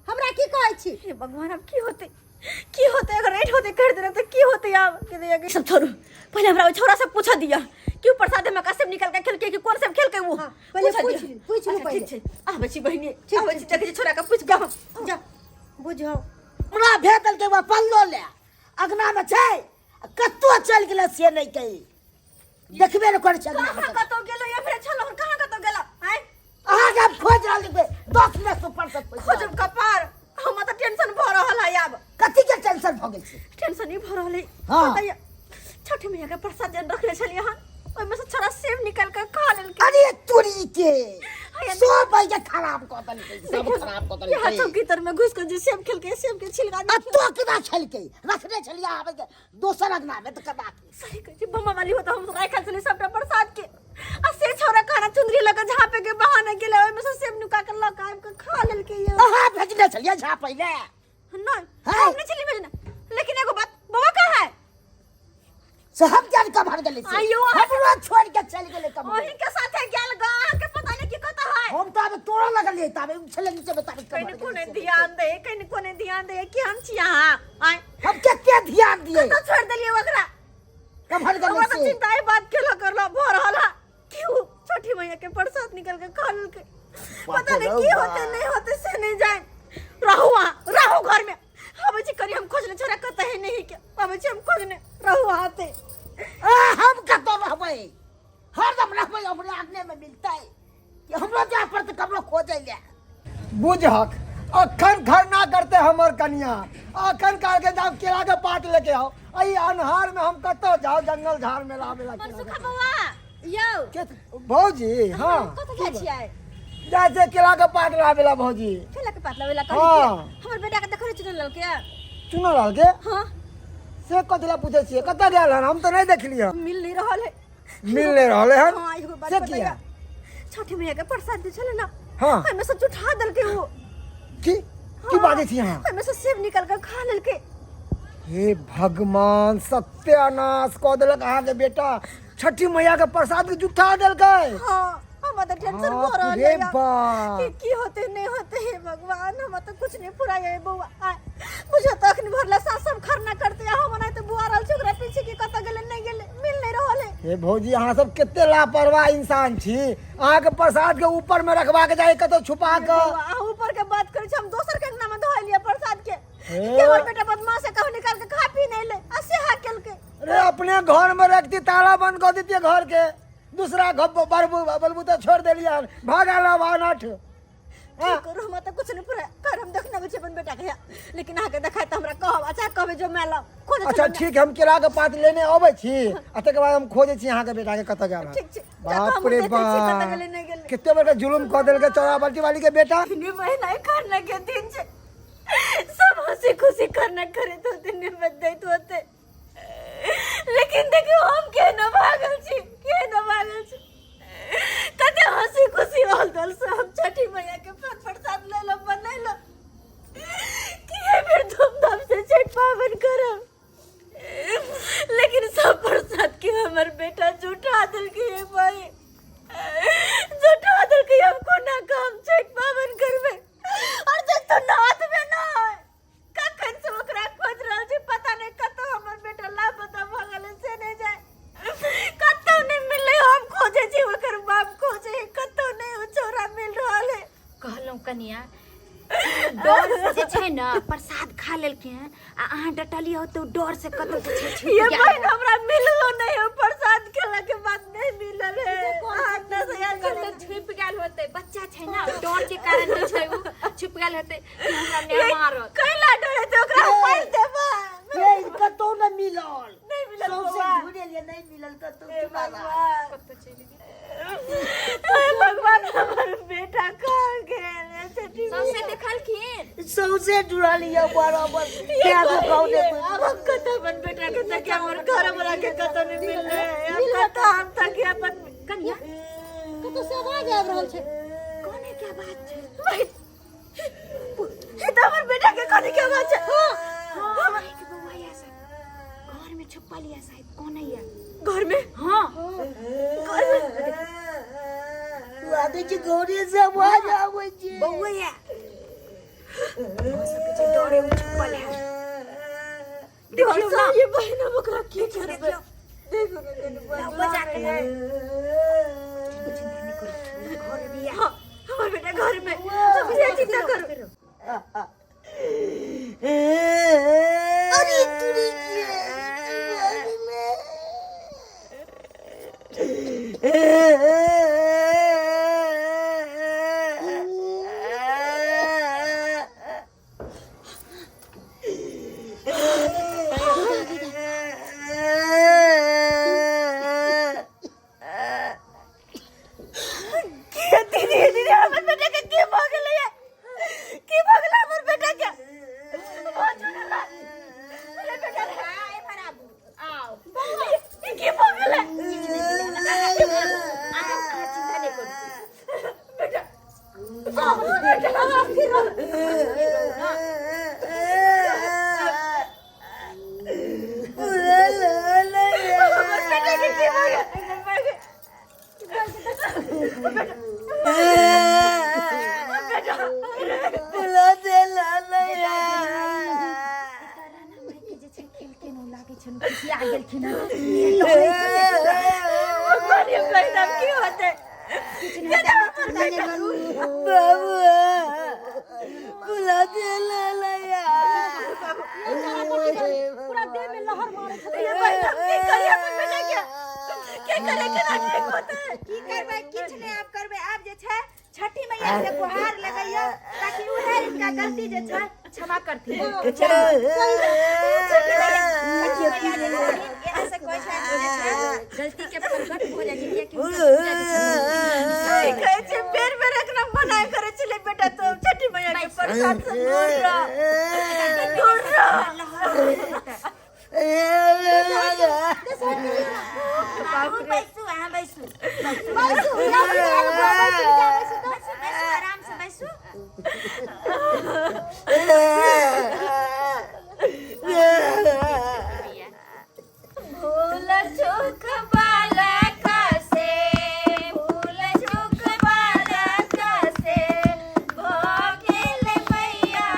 Speaker 2: हमरा की कहै छी
Speaker 1: हे भगवान अब की होते अगर रेट होते कर दे तो की होते अब के दे सब छोड़ो पहले हमरा ओ छोरा से पूछ दिया क्यों प्रसाद में कसेब निकल के खेल के कि कौन सब खेल के वो
Speaker 2: पहले पूछ लो पहले
Speaker 1: ठीक छै आ बच्ची बहिनी आ बच्ची देखे छोरा का पूछ जा जा
Speaker 2: बुझाओ हमरा भेटल के बा पल्लो ले अगना में छै कत्तो चल गेला से नहीं कही देखबे न कर छै
Speaker 1: कहां कतो गेलो या फिर चलो कहां कतो गेला आय
Speaker 2: अहाँ के खोज रहल के 10 मिनट से पर पैसा
Speaker 1: खोजब कपार हम त टेंशन भ रहल है अब
Speaker 2: कथि के टेंशन भ गेल छै
Speaker 1: टेंशन ही भ रहल है
Speaker 2: हाँ।
Speaker 1: बताइए छठ मैया के प्रसाद जन रखले छलिए हां ओय में से छोरा सेब निकाल के खा लेल के
Speaker 2: अरे तुरी के सब पैसा खराब क दल के सब खराब क दल
Speaker 1: यहाँ चौकी तर में घुस कर जे सेब खेल के सेब के छिलका
Speaker 2: अब तो केना छल के रखने छलिया आबे के दोसर अगना में त कदा
Speaker 1: सही कह बम्मा वाली होता हम राखल छले सबटा प्रसाद के आ से छोरा खाना चुंदरी लगा झापे के बहाने गेले ओय में से सेब नुका के लगा आब के खा लेल के ये
Speaker 2: अहाँ भेजने छलिया झापैले
Speaker 1: नहीं हमने चली भेजना लेकिन एगो बात बाबा कहाँ है
Speaker 2: सब जान का भर गेले
Speaker 1: आयो,
Speaker 2: हमरा छोड़ के चल गेले कब
Speaker 1: ओही के साथे गेल गा के पता नहीं की कता है
Speaker 2: हम त अब तोरा लगल लेता अब छले नीचे बता
Speaker 1: कहीं कोने ध्यान दे कहीं कोने ध्यान दे कि हम छी यहां आय
Speaker 2: हम केते ध्यान दिए
Speaker 1: तो छोड़ देलिए ओकरा
Speaker 2: कब भर
Speaker 1: हमरा
Speaker 2: गेले
Speaker 1: तो
Speaker 2: से
Speaker 1: चिंता है बात के करला भर हला क्यों छठी मैया के प्रसाद निकल के खा लेल के पता नहीं की होते नहीं होते से नहीं जाए रहू घर में अब जी करी हम खोजने छोरा कत है नहीं के अब जी हम खोजने रहू आते
Speaker 2: हम कतो रहबै हरदम रहबै अपने आंगने में मिलता है कि हमरो जा पर त कबरो खोजे ले
Speaker 6: बुझक अखन घर ना करते हमर कन्या अखन काल के जाओ केला के पात लेके आओ आई अनहार में हम कतो जाओ जंगल झाड़ में लावे ला
Speaker 1: सुखा बउआ यो
Speaker 6: के भौजी हां
Speaker 1: कत जा छियै
Speaker 6: जैसे केला के पात लावे ला भौजी
Speaker 1: केला के पात लावेला
Speaker 6: हाँ।
Speaker 1: कहि हमर बेटा के देखरे चुन लेल के
Speaker 6: चुनो लाल के
Speaker 1: हां
Speaker 6: से कथला पूछे छिए कत गेल हन हम तो नहीं देखलिए
Speaker 1: मिल नहीं रहल है
Speaker 6: मिल ले रहले हन
Speaker 1: हां एगो बात
Speaker 6: से
Speaker 1: बताइए
Speaker 6: किया
Speaker 1: छठी मैया के प्रसाद दे छले ना
Speaker 6: हां
Speaker 1: हमें सब जुठा दल के वो
Speaker 6: की बात थी हां
Speaker 1: हमें से सेब निकल कर खा लेल के
Speaker 6: हे भगवान सत्यानाश क देलक अहाँ के बेटा छठी मैया के प्रसाद के जुठा देलकै
Speaker 1: हां हम तो टेंशन हो रहा
Speaker 6: रे
Speaker 1: है
Speaker 6: बाप
Speaker 1: की होते नहीं होते हे भगवान हम तो कुछ नहीं पूरा ये बउआ मुझे तो अखन भरला सासम खरना करते हम नहीं तो बुआ रहल छोकरा पीछे की कत गेले नहीं गेले मिल नहीं रहल है
Speaker 6: हे भौजी अहाँ सब केते लापरवाह इंसान छी अहाँ के प्रसाद के ऊपर में रखवा के जाए कतो छुपा के
Speaker 1: आ ऊपर के बात करे हम दोसर के अंगना में धोइ लिया प्रसाद के
Speaker 6: हे।
Speaker 1: के हमर बेटा बदमाश है कहू निकाल के खा पी नहीं ले असे हाकेल के
Speaker 6: अरे अपने घर में रखती ताला बंद कर देती घर के दूसरा घर बलबू तो छोड़ देलिए भागा ला वानठ
Speaker 1: की करू हम तो कुछ नहीं पूरा कर हम देखना बच्चे अपन बेटा के लेकिन आके देखा त हमरा कहब अच्छा कहबे जो मेला खोज
Speaker 6: अच्छा ठीक है हम केला के पात लेने आवे छी आ तकर बाद हम खोजे छी अहाँ के बेटा के कत गेल
Speaker 1: ठीक छै
Speaker 6: बाप रे
Speaker 1: कत
Speaker 6: बाप
Speaker 1: गेले नहीं गेले
Speaker 6: कितने बड़का जुलुम कर देल के चौरा बाल्टी वाली के बेटा
Speaker 1: तीन महीना करने के दिन से सब हंसी खुशी करना करे तो दिन में बदत होते लेकिन देखियो हम के न भागल छी के न भागल छी कते हंसी खुशी होल दल से हम छठी मैया के प्रसाद ले लो बनै लो कि फिर धूमधाम से छठ पावन करब लेकिन सब प्रसाद के हमर बेटा झूठा दिल के भाई झूठा दिल के हमको ना काम छठ पावन करबे और जब तो नाथ में ना है कखन से ओकरा खोज रहल छी पता नहीं कतो हमर बेटा लापता भ गेल से नहीं जाए कतो नहीं मिले हम खोजे छी ओकर बाप खोजे कतो नहीं ओ छोरा मिल रहल है
Speaker 5: कहलौं कनिया ना प्रसाद खा लेलके हैं आ अहाँ डटली हो तो डर से कतौ के छुप
Speaker 1: ये बहन हमरा मिललो नहीं है, प्रसाद खेला के बाद नहीं मिलल है। हाथ से यार
Speaker 5: कतौ छुप गेल होते, बच्चा छै ना डर के कारण जे छै उ छुप गेल होते कि हमरा ने मारत।
Speaker 1: कैला डरे तो ओकरा पाई देबा
Speaker 2: ये कतौ न मिलल,
Speaker 1: नहीं मिलल
Speaker 2: सौंसे
Speaker 1: बाबा।
Speaker 2: ढूंढे लिए नहीं मिलल कतौ
Speaker 1: हे
Speaker 2: तुम्हारा।
Speaker 1: भगवान हमर बेटा कहाँ गेल है? छठी
Speaker 5: सौसे देखलखिन
Speaker 2: सौंसे ढूंढ लिया बराबर क्या को कौने
Speaker 1: अब हम कत अपन बेटा के तक हमर घर वाला के कत नहीं मिल रहे हैं। अब कत हम तक अपन
Speaker 5: कन्या
Speaker 1: कत से आवाज आब रहल छै।
Speaker 5: कोने के बात छै?
Speaker 1: ये तो हमर बेटा के कनी के आवाज छै।
Speaker 5: हां एक बउआ या सब घर में छुपा लिया शायद कोने या
Speaker 1: घर में
Speaker 5: हां
Speaker 2: तू आदे के घोड़े से आवाज आवे छै
Speaker 5: बउआ या सब के डरे उ छुपा ले
Speaker 1: देखियो ना ये बहन हम ओकरा की करबे। देखो
Speaker 5: बजा के ना
Speaker 1: घर में हां हमर बेटा घर में अब ये चिंता करो।
Speaker 2: अरे तुरी
Speaker 1: दीदी हमर बेटा के की भ गेलै है? की भ गेलै हमर बेटा के? बहुत जोरला अरे बेटा
Speaker 5: आए बराबर आओ
Speaker 1: ये की भ गेलै?
Speaker 5: चिंता नहीं करो
Speaker 1: बेटा बेटा के की भ गेलै?
Speaker 2: बुला दे लालया
Speaker 5: जे छै खेल के न लागे छै किसी आ गेलखिन
Speaker 1: भगवान ये बेटा की होते?
Speaker 2: बाबू बुला दे लालया
Speaker 1: पूरा देह में लहर मारे थे। ये बेटा की करिए अपन बेटा के? के करे के ना ठीक होते?
Speaker 5: की करबै किछ नहीं आप करबै आप जे छै छठी मैया से गुहार लगैया ताकि उहे इनका गलती जे छै क्षमा करथिन। छठी मैया जे छथिन एना से कोई छै जे छै गलती के प्रकट हो जाइ छै कि
Speaker 1: सही कहे छे बेर बेर एकरा मना करे छले बेटा तो छठी मैया के प्रसाद से दूर रह दूर रह।
Speaker 5: बाबू बैसू हां बैसू आराम से बैसू
Speaker 1: भूल चूक वाला से भूल चूक वाला से भोगेल मैया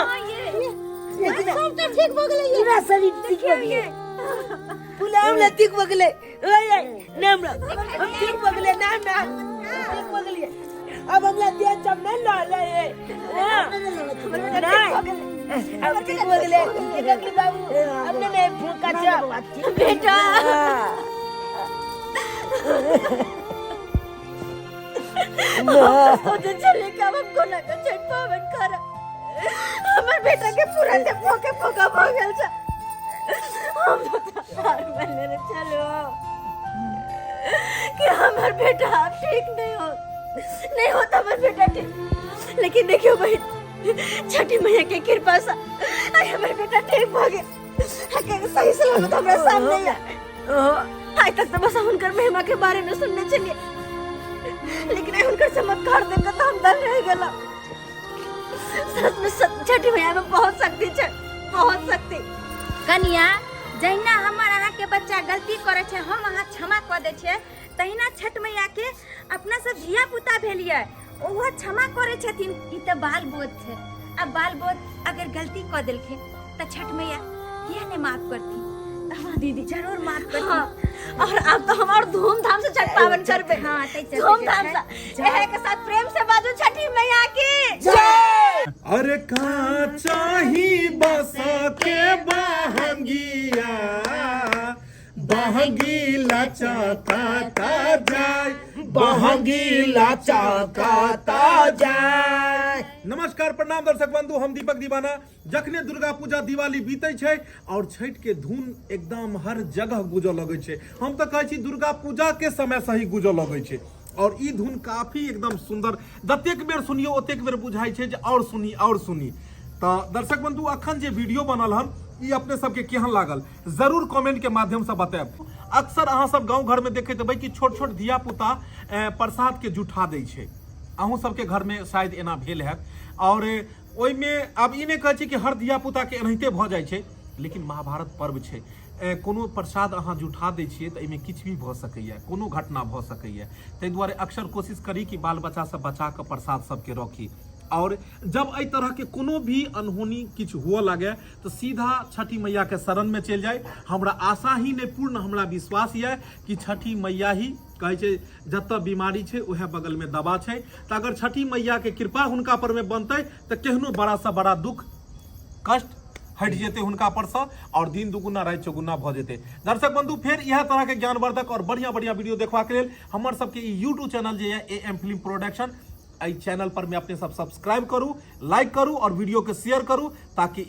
Speaker 1: सब तो ठीक हो गेलै
Speaker 2: पूरा शरीर ठीक हो गया
Speaker 3: पूरा हमला ठीक हो गेलै ओए नाम हम ठीक हो गेलै नाम ठीक हो गेलै अब हमला दिया जब नहीं लले अब ठीक हो गेलै देखली बाबू हमने नहीं फूका छ
Speaker 1: बेटा सोचे चले का हमको ना का छठ पावन कर हमर बेटा के पूरा से पोके पोका हो गेल छ हम हार मानले रे चलो कि हमर बेटा अब ठीक नहीं होता हमर बेटा ठीक लेकिन देखियो बहन छठी मैया के कृपा से आई हमर बेटा ठीक हो गया सही सलामत हमरा सामने है आज तक तो बस उनकर महिमा के बारे में सुनने चलिए लेकिन उनकर चमत्कार देखकर तो हम दंग रह गला सच में छठी मैया में बहुत शक्ति है बहुत शक्ति
Speaker 5: कनिया जहिना हमर अहाँ के बच्चा गलती करे छे हम अहाँ क्षमा क दे छे तहिना छठ मैया के अपना सब धिया पुता भेलिए ओहो क्षमा करे छथिन ई त बाल बोध छे अब बाल बोध अगर गलती क देलखे त छठ मैया किया ने माफ करती हाँ दीदी जरूर माफ करती
Speaker 1: हाँ, और अब तो हम और धूमधाम से छठ पावन करबे
Speaker 5: हाँ
Speaker 1: धूमधाम से एहे के साथ प्रेम से बाजू छठी मैया की
Speaker 2: जय
Speaker 7: अरे कहाँ चाही बसा के बहंगिया बहंगीला चाहता जाए बहंगीला चाहता जाए। नमस्कार प्रणाम दर्शक बंधु, हम दीपक दीवाना। जखने दुर्गा पूजा दिवाली बीते छे और छठ के धुन एकदम हर जगह गुजर लगे छे। हम तो कहे छी दुर्गा पूजा के समय से ही गुजर लगे छे और ई धुन काफी एकदम सुंदर जतेक बेर सुनियो ओतेक बेर बुझाई छे जे और सुनी। तो दर्शक बंधु अखन जे वीडियो बनल हन ई अपने सबके केहन लागल जरूर कमेंट के माध्यम से बताएब। अक्सर अहाँ सब गांव घर में देखैत हेबै कि छोट छोट धिया पुता प्रसाद के जुठा दै छै। अहूँ सबके घर में शायद एना भेल हैत और ओइ में अब ई नहीं कहै छी कि हर धिया पुता के एनाहिते भ जाइ छै, लेकिन महाभारत पर्व छै। कोनो प्रसाद अहाँ जुठा दै छियै तऽ एहिमे किछु भी भऽ सकैए, कोनो घटना भऽ सकैए। ताहि दुआरे अक्सर कोशिश करी कि बाल बच्चा सब बचा कऽ प्रसाद सबके रखी और जब एहि तरह के कोनो भी अनहोनी किछु हुआ लगे तो सीधा छठी मैया के शरण में चल जाए। हमरा आशा ही नहीं पूर्ण हमरा विश्वास ये कि छठी मैया ही कहे छै जतऽ बीमारी छै उहे बगल में दवा छै। तो अगर छठी मैया के कृपा हुनका पर में बनते तो केहनो बड़ा सा बड़ा दुख कष्ट हट जेते हुनका पर से और दिन दुगुना रात चौगुना भ जेते। दर्शक बंधु फिर यह तरह के ज्ञानवर्धक और बढ़िया बढ़िया वीडियो देखवा के लेल हमर सबके यूट्यूब चैनल जे है AM film production I channel पर मैं अपने सब सब्सक्राइब करूँ, लाइक करूँ और वीडियो के शेयर करूँ ताकि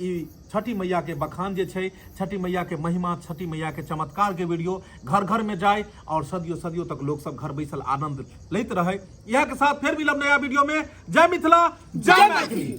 Speaker 7: छठी मैया के बखान जे छै, छठी मैया के महिमा, छठी मैया के चमत्कार के वीडियो घर घर में जाए और सदियों सदियों तक लोग सब घर बैसल आनंद लेते रहे। यह के साथ फिर मिलब नया वीडियो में। जय मिथिला, जय मैथिली।